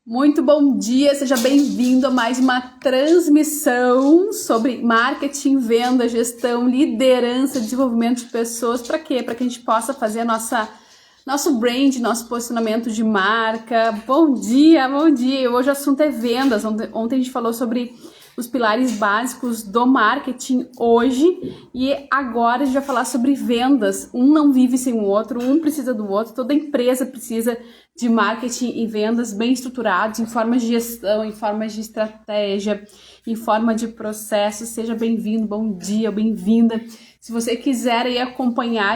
Muito bom dia, seja bem-vindo a mais uma transmissão sobre marketing, venda, gestão, liderança, desenvolvimento de pessoas. Para quê? Para que a gente possa fazer nosso brand, nosso posicionamento de marca. Bom dia, bom dia. Hoje o assunto é vendas. Ontem a gente falou sobre os pilares básicos do marketing hoje e agora a gente vai falar sobre vendas. Um não vive sem o outro, um precisa do outro, toda empresa precisa de marketing e vendas bem estruturados, em forma de gestão, em forma de estratégia, em forma de processo. Seja bem-vindo, bom dia, bem-vinda. Se você quiser aí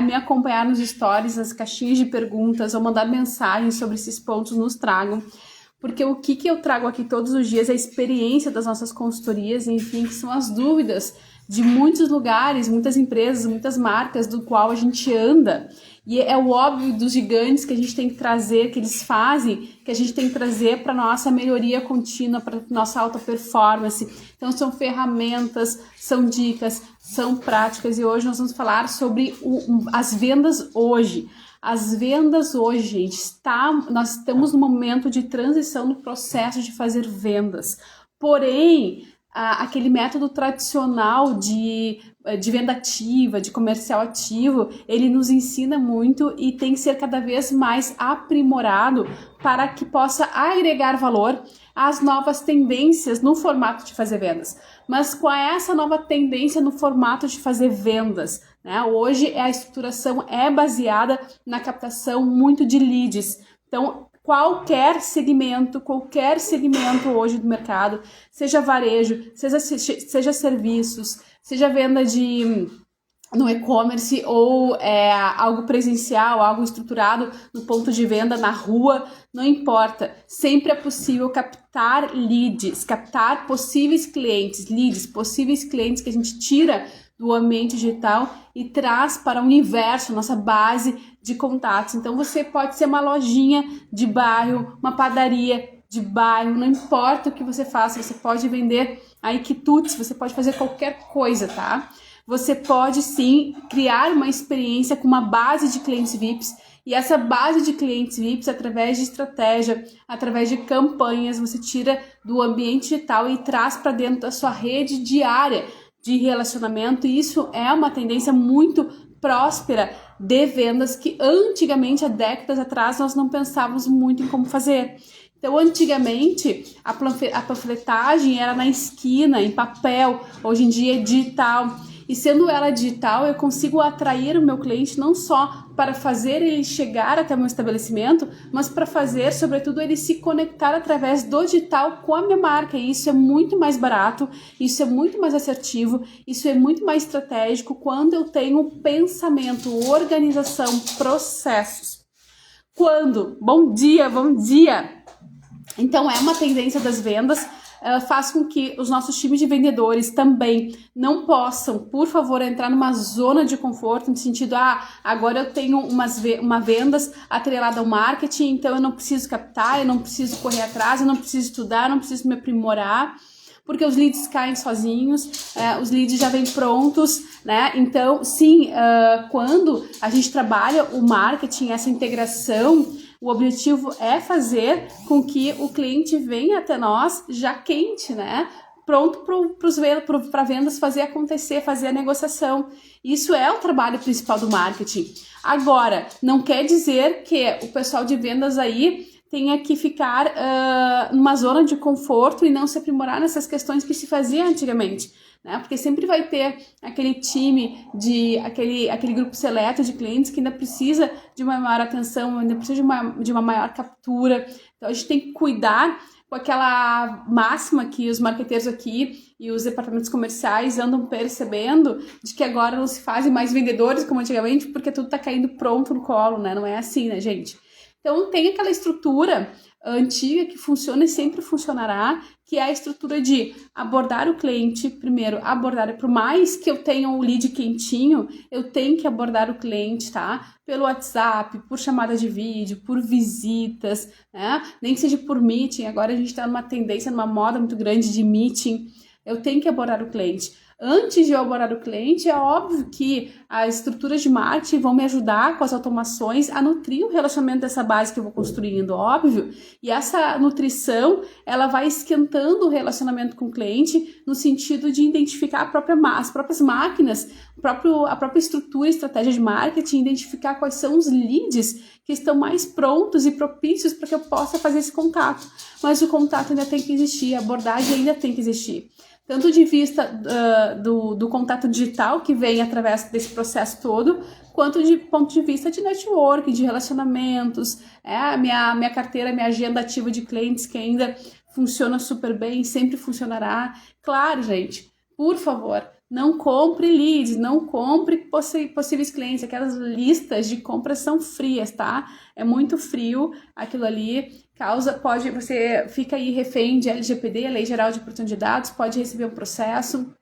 me acompanhar nos stories, nas caixinhas de perguntas ou mandar mensagens sobre esses pontos, nos tragam. Porque o que eu trago aqui todos os dias é a experiência das nossas consultorias, enfim, que são as dúvidas de muitos lugares, muitas empresas, muitas marcas do qual a gente anda. E é o óbvio dos gigantes que a gente tem que trazer, que eles fazem, que a gente tem que trazer para nossa melhoria contínua, para nossa alta performance. Então são ferramentas, são dicas, são práticas e hoje nós vamos falar sobre as vendas hoje. As vendas hoje, gente, nós estamos no momento de transição no processo de fazer vendas. Porém, aquele método tradicional de venda ativa, de comercial ativo, ele nos ensina muito e tem que ser cada vez mais aprimorado para que possa agregar valor às novas tendências no formato de fazer vendas. Mas qual é essa nova tendência no formato de fazer vendas? Hoje a estruturação é baseada na captação muito de leads. Então, qualquer segmento hoje do mercado, seja varejo, seja serviços, seja venda no e-commerce ou algo presencial, algo estruturado no ponto de venda na rua, não importa. Sempre é possível captar leads, captar possíveis clientes, possíveis clientes que a gente tira do ambiente digital e traz para o universo, nossa base de contatos. Então você pode ser uma lojinha de bairro, uma padaria de bairro, não importa o que você faça, você pode vender aí quitutes, você pode fazer qualquer coisa, tá? Você pode sim criar uma experiência com uma base de clientes VIPs e essa base de clientes VIPs, através de estratégia, através de campanhas, você tira do ambiente digital e traz para dentro da sua rede diária de relacionamento, e isso é uma tendência muito próspera de vendas que antigamente, há décadas atrás, nós não pensávamos muito em como fazer. Então, antigamente, a panfletagem era na esquina, em papel, hoje em dia é digital. E sendo ela digital, eu consigo atrair o meu cliente não só para fazer ele chegar até o meu estabelecimento, mas para fazer, sobretudo, ele se conectar através do digital com a minha marca. E isso é muito mais barato, isso é muito mais assertivo, isso é muito mais estratégico quando eu tenho pensamento, organização, processos. Bom dia, bom dia! Então, é uma tendência das vendas. Faz com que os nossos times de vendedores também não possam, por favor, entrar numa zona de conforto, no sentido, agora eu tenho uma vendas atrelada ao marketing, então eu não preciso captar, eu não preciso correr atrás, eu não preciso estudar, eu não preciso me aprimorar, porque os leads caem sozinhos, os leads já vêm prontos, né? Então, sim, quando a gente trabalha o marketing, essa integração, o objetivo é fazer com que o cliente venha até nós já quente, né? Pronto para vendas fazer acontecer, fazer a negociação. Isso é o trabalho principal do marketing. Agora, não quer dizer que o pessoal de vendas aí tenha que ficar numa zona de conforto e não se aprimorar nessas questões que se fazia antigamente, né? Porque sempre vai ter aquele time, aquele grupo seleto de clientes que ainda precisa de uma maior atenção, ainda precisa de uma maior captura. Então a gente tem que cuidar com aquela máxima que os marqueteiros aqui e os departamentos comerciais andam percebendo, de que agora não se fazem mais vendedores como antigamente, porque tudo tá caindo pronto no colo, né? Não é assim, né, gente? Então tem aquela estrutura antiga que funciona e sempre funcionará, que é a estrutura de abordar o cliente, primeiro por mais que eu tenha um lead quentinho, eu tenho que abordar o cliente, tá? Pelo WhatsApp, por chamada de vídeo, por visitas, né? Nem que seja por meeting, agora a gente tá numa tendência, numa moda muito grande de meeting, eu tenho que abordar o cliente. Antes de eu abordar o cliente, é óbvio que as estruturas de marketing vão me ajudar com as automações a nutrir o relacionamento dessa base que eu vou construindo, óbvio. E essa nutrição, ela vai esquentando o relacionamento com o cliente no sentido de identificar as próprias máquinas, a própria estrutura e estratégia de marketing, identificar quais são os leads que estão mais prontos e propícios para que eu possa fazer esse contato. Mas o contato ainda tem que existir, a abordagem ainda tem que existir. Tanto de vista do contato digital, que vem através desse processo todo, quanto de ponto de vista de network, de relacionamentos, a minha carteira, minha agenda ativa de clientes que ainda funciona super bem, sempre funcionará. Claro, gente, por favor, não compre leads, não compre possíveis clientes, aquelas listas de compras são frias, tá? É muito frio aquilo ali, você fica aí refém de LGPD, Lei Geral de Proteção de Dados, pode receber um processo.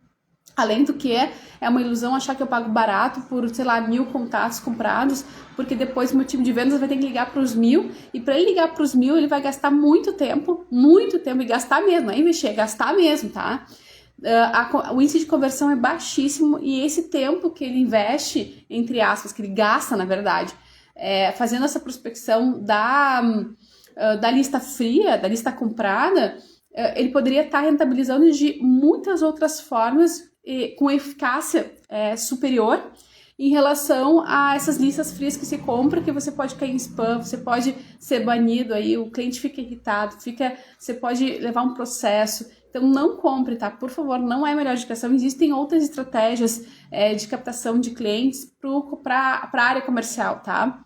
Além do que é uma ilusão achar que eu pago barato por, 1.000 contatos comprados, porque depois o meu time de vendas vai ter que ligar para os 1.000, e para ele ligar para os 1.000, ele vai gastar muito tempo, e gastar mesmo, não é investir, é gastar mesmo, tá? O índice de conversão é baixíssimo, e esse tempo que ele investe, entre aspas, que ele gasta, na verdade, fazendo essa prospecção da lista fria, da lista comprada, ele poderia estar rentabilizando de muitas outras formas com eficácia superior em relação a essas listas frias que se compra, que você pode cair em spam, você pode ser banido aí, o cliente fica irritado, você pode levar um processo. Então não compre, tá? Por favor, não é a melhor indicação. Existem outras estratégias de captação de clientes para a área comercial, tá?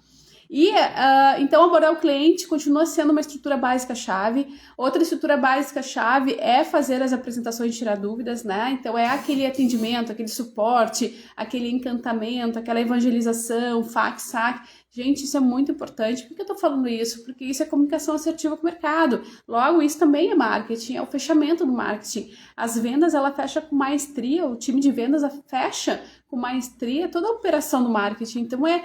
Então, abordar o cliente continua sendo uma estrutura básica-chave. Outra estrutura básica-chave é fazer as apresentações de tirar dúvidas, né? Então, é aquele atendimento, aquele suporte, aquele encantamento, aquela evangelização, fax, saque. Gente, isso é muito importante. Por que eu tô falando isso? Porque isso é comunicação assertiva com o mercado. Logo, isso também é marketing, é o fechamento do marketing. As vendas, ela fecha com maestria, o time de vendas fecha com maestria toda a operação do marketing. Então, é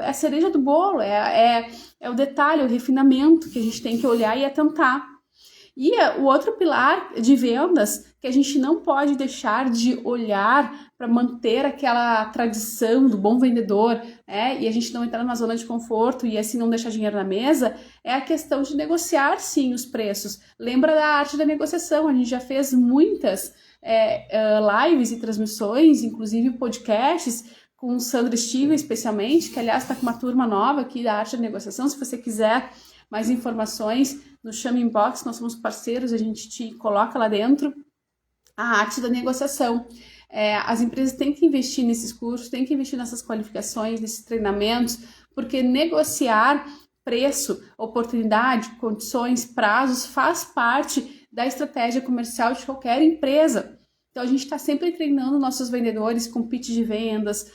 a cereja do bolo, é o detalhe, o refinamento que a gente tem que olhar e atentar. E o outro pilar de vendas que a gente não pode deixar de olhar para manter aquela tradição do bom vendedor, e a gente não entrar numa zona de conforto e assim não deixar dinheiro na mesa, é a questão de negociar sim os preços. Lembra da arte da negociação, a gente já fez muitas lives e transmissões, inclusive podcasts, com o Sandro Stiga especialmente, que aliás está com uma turma nova aqui da arte da negociação. Se você quiser mais informações, nos chama inbox, nós somos parceiros, a gente te coloca lá dentro. A arte da negociação. As empresas têm que investir nesses cursos, têm que investir nessas qualificações, nesses treinamentos, porque negociar preço, oportunidade, condições, prazos, faz parte da estratégia comercial de qualquer empresa. Então, a gente está sempre treinando nossos vendedores com pitch de vendas,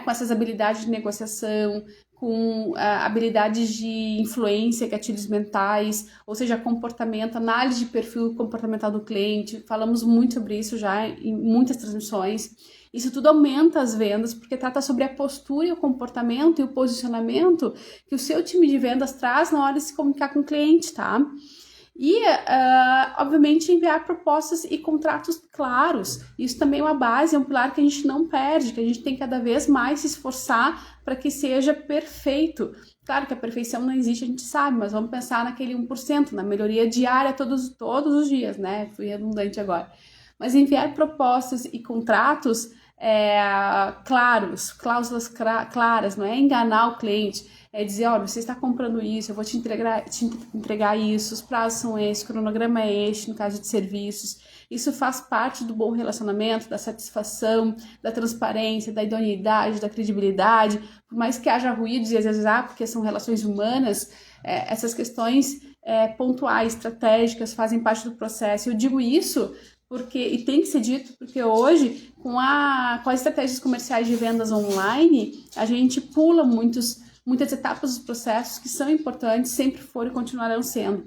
com essas habilidades de negociação, com habilidades de influência, gatilhos mentais, ou seja, comportamento, análise de perfil comportamental do cliente. Falamos muito sobre isso já em muitas transmissões. Isso tudo aumenta as vendas, porque trata sobre a postura e o comportamento e o posicionamento que o seu time de vendas traz na hora de se comunicar com o cliente, tá? E, obviamente, enviar propostas e contratos claros. Isso também é uma base, é um pilar que a gente não perde, que a gente tem cada vez mais se esforçar para que seja perfeito. Claro que a perfeição não existe, a gente sabe, mas vamos pensar naquele 1%, na melhoria diária todos os dias, né? Fui redundante agora. Mas enviar propostas e contratos claros, cláusulas claras, não é enganar o cliente, é dizer, olha, você está comprando isso, eu vou te entregar isso, os prazos são esses, o cronograma é este, no caso de serviços. Isso faz parte do bom relacionamento, da satisfação, da transparência, da idoneidade, da credibilidade. Por mais que haja ruídos e às vezes porque são relações humanas, essas questões pontuais, estratégicas, fazem parte do processo. Eu digo isso e tem que ser dito, porque hoje, com as estratégias comerciais de vendas online, a gente pula muitas etapas dos processos que são importantes, sempre foram e continuarão sendo.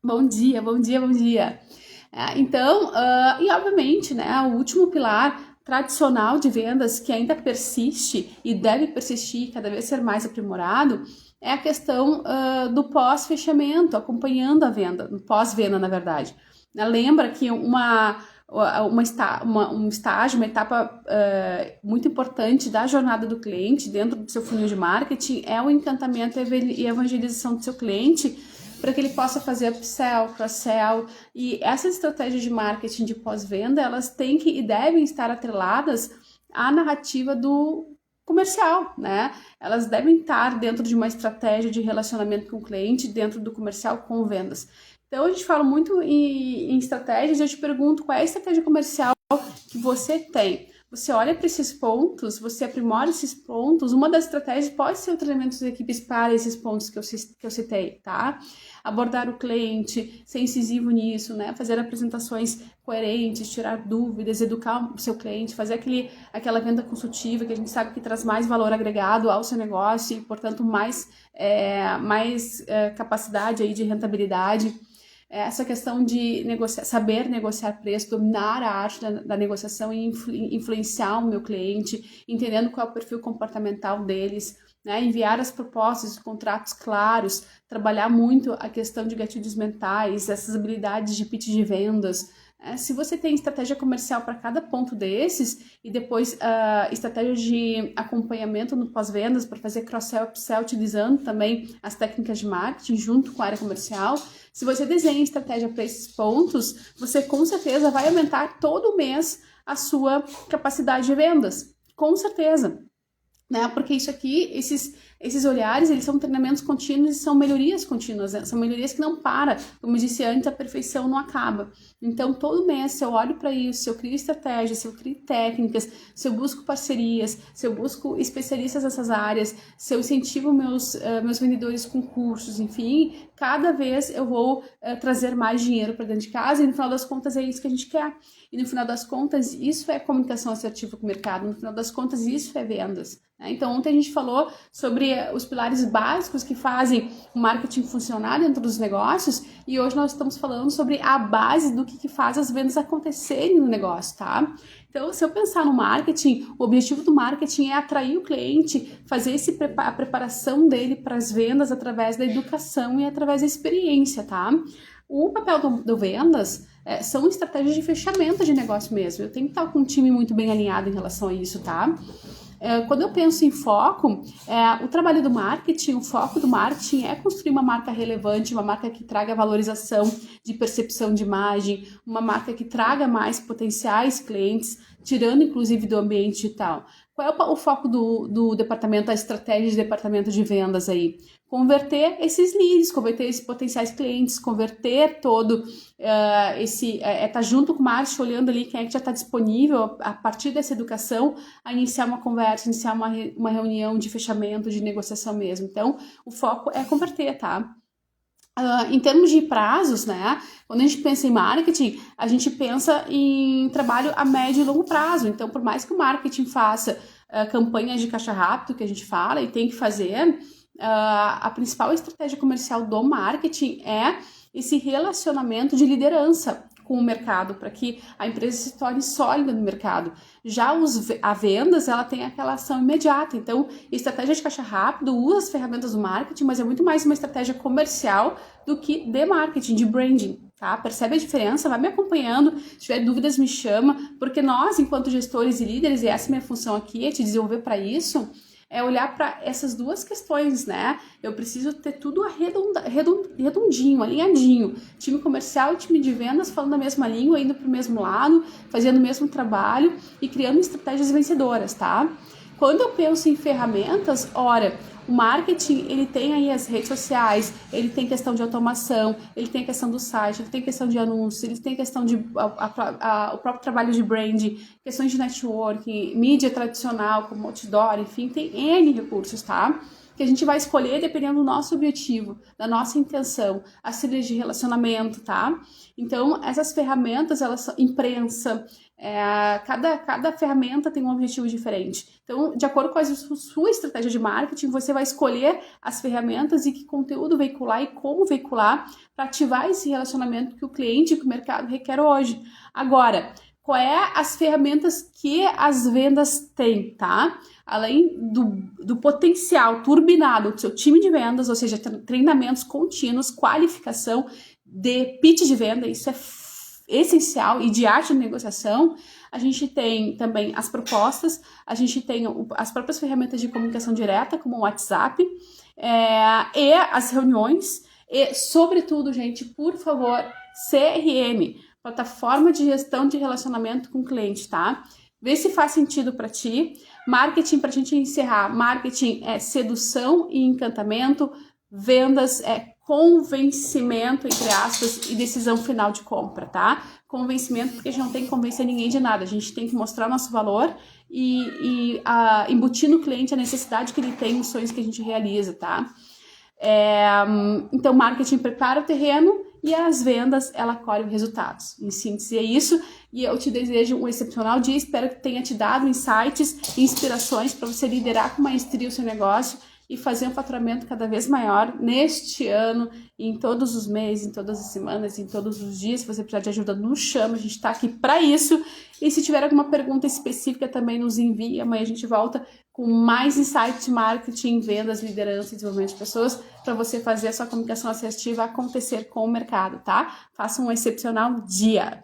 Bom dia, bom dia, bom dia. Então, e obviamente, né, o último pilar tradicional de vendas que ainda persiste e deve persistir, cada vez ser mais aprimorado, é a questão do pós-fechamento, acompanhando a venda, pós-venda, na verdade. Lembra que um estágio, uma etapa muito importante da jornada do cliente dentro do seu funil de marketing é o encantamento e evangelização do seu cliente, para que ele possa fazer upsell, cross-sell. E essas estratégias de marketing de pós-venda, elas têm que e devem estar atreladas à narrativa do comercial, né? Elas devem estar dentro de uma estratégia de relacionamento com o cliente, dentro do comercial com vendas. Então, a gente fala muito em estratégias e eu te pergunto qual é a estratégia comercial que você tem. Você olha para esses pontos, você aprimora esses pontos. Uma das estratégias pode ser o treinamento das equipes para esses pontos que eu citei, tá? Abordar o cliente, ser incisivo nisso, né? Fazer apresentações coerentes, tirar dúvidas, educar o seu cliente, fazer aquela venda consultiva que a gente sabe que traz mais valor agregado ao seu negócio e, portanto, mais capacidade aí de rentabilidade. Essa questão de saber negociar preço, dominar a arte da negociação e influenciar o meu cliente, entendendo qual é o perfil comportamental deles, né? Enviar as propostas, os contratos claros, trabalhar muito a questão de gatilhos mentais, essas habilidades de pitch de vendas. Se você tem estratégia comercial para cada ponto desses e depois estratégia de acompanhamento no pós-vendas para fazer cross-sell, upsell, utilizando também as técnicas de marketing junto com a área comercial, se você desenha estratégia para esses pontos, você com certeza vai aumentar todo mês a sua capacidade de vendas, com certeza, né? Porque isso aqui, esses olhares, eles são treinamentos contínuos e são melhorias contínuas, né? São melhorias que não param. Como eu disse antes, a perfeição não acaba. Então, todo mês, se eu olho para isso, se eu crio estratégias, se eu crio técnicas, se eu busco parcerias, se eu busco especialistas nessas áreas, se eu incentivo meus vendedores com cursos, enfim, cada vez eu vou trazer mais dinheiro para dentro de casa e no final das contas é isso que a gente quer. E no final das contas, isso é comunicação assertiva com o mercado, no final das contas, isso é vendas. Então, ontem a gente falou sobre os pilares básicos que fazem o marketing funcionar dentro dos negócios e hoje nós estamos falando sobre a base do que faz as vendas acontecerem no negócio, tá? Então, se eu pensar no marketing, o objetivo do marketing é atrair o cliente, fazer a preparação dele para as vendas através da educação e através da experiência, tá? O papel do vendas são estratégias de fechamento de negócio mesmo. Eu tenho que estar com um time muito bem alinhado em relação a isso, tá? Quando eu penso em foco, o trabalho do marketing, o foco do marketing é construir uma marca relevante, uma marca que traga valorização de percepção de imagem, uma marca que traga mais potenciais clientes, tirando inclusive do ambiente digital. Qual é o foco do departamento, a estratégia de departamento de vendas aí? Converter esses leads, converter esses potenciais clientes, converter todo tá junto com o marketing, olhando ali quem é que já está disponível a partir dessa educação, a iniciar uma conversa, iniciar uma reunião de fechamento, de negociação mesmo. Então, o foco é converter, tá? Em termos de prazos, né? Quando a gente pensa em marketing, a gente pensa em trabalho a médio e longo prazo. Então, por mais que o marketing faça campanhas de caixa rápido, que a gente fala, e tem que fazer, a principal estratégia comercial do marketing é esse relacionamento de liderança com o mercado, para que a empresa se torne sólida no mercado. Já a vendas, ela tem aquela ação imediata. Então, estratégia de caixa rápido usa as ferramentas do marketing, mas é muito mais uma estratégia comercial do que de marketing, de branding. Tá? Percebe a diferença? Vai me acompanhando. Se tiver dúvidas, me chama, porque nós, enquanto gestores e líderes, e essa é a minha função aqui, é te desenvolver para isso, é olhar para essas duas questões, né? Eu preciso ter tudo redondinho, alinhadinho. Time comercial e time de vendas falando a mesma língua, indo para o mesmo lado, fazendo o mesmo trabalho e criando estratégias vencedoras, tá? Quando eu penso em ferramentas, ora, o marketing, ele tem aí as redes sociais, ele tem questão de automação, ele tem questão do site, ele tem questão de anúncios, ele tem questão de o próprio trabalho de branding, questões de networking, mídia tradicional, como outdoor, enfim, tem N recursos, tá? Que a gente vai escolher dependendo do nosso objetivo, da nossa intenção, as trilhas de relacionamento, tá? Então, essas ferramentas, elas são imprensa, cada ferramenta tem um objetivo diferente. Então, de acordo com a sua estratégia de marketing, você vai escolher as ferramentas e que conteúdo veicular e como veicular para ativar esse relacionamento que o cliente e que o mercado requer hoje. Agora, qual é as ferramentas que as vendas têm, tá? Além do potencial turbinado do seu time de vendas, ou seja, treinamentos contínuos, qualificação de pitch de venda, isso é essencial e de arte de negociação. A gente tem também as propostas, a gente tem as próprias ferramentas de comunicação direta, como o WhatsApp, e as reuniões, e, sobretudo, gente, por favor, CRM, plataforma de gestão de relacionamento com o cliente, tá? Vê se faz sentido para ti. Marketing, para a gente encerrar, marketing é sedução e encantamento, vendas é convencimento, entre aspas, e decisão final de compra, tá? Convencimento, porque a gente não tem que convencer ninguém de nada, a gente tem que mostrar nosso valor e embutir no cliente a necessidade que ele tem, os sonhos que a gente realiza, tá? Então, marketing prepara o terreno e as vendas, ela colhe resultados. Em síntese, é isso. E eu te desejo um excepcional dia. Espero que tenha te dado insights, inspirações para você liderar com maestria o seu negócio e fazer um faturamento cada vez maior neste ano, em todos os meses, em todas as semanas, em todos os dias. Se você precisar de ajuda, nos chama, a gente está aqui para isso. E se tiver alguma pergunta específica, também nos envie. Amanhã a gente volta com mais insights de marketing, vendas, liderança e desenvolvimento de pessoas para você fazer a sua comunicação assertiva acontecer com o mercado, tá? Faça um excepcional dia!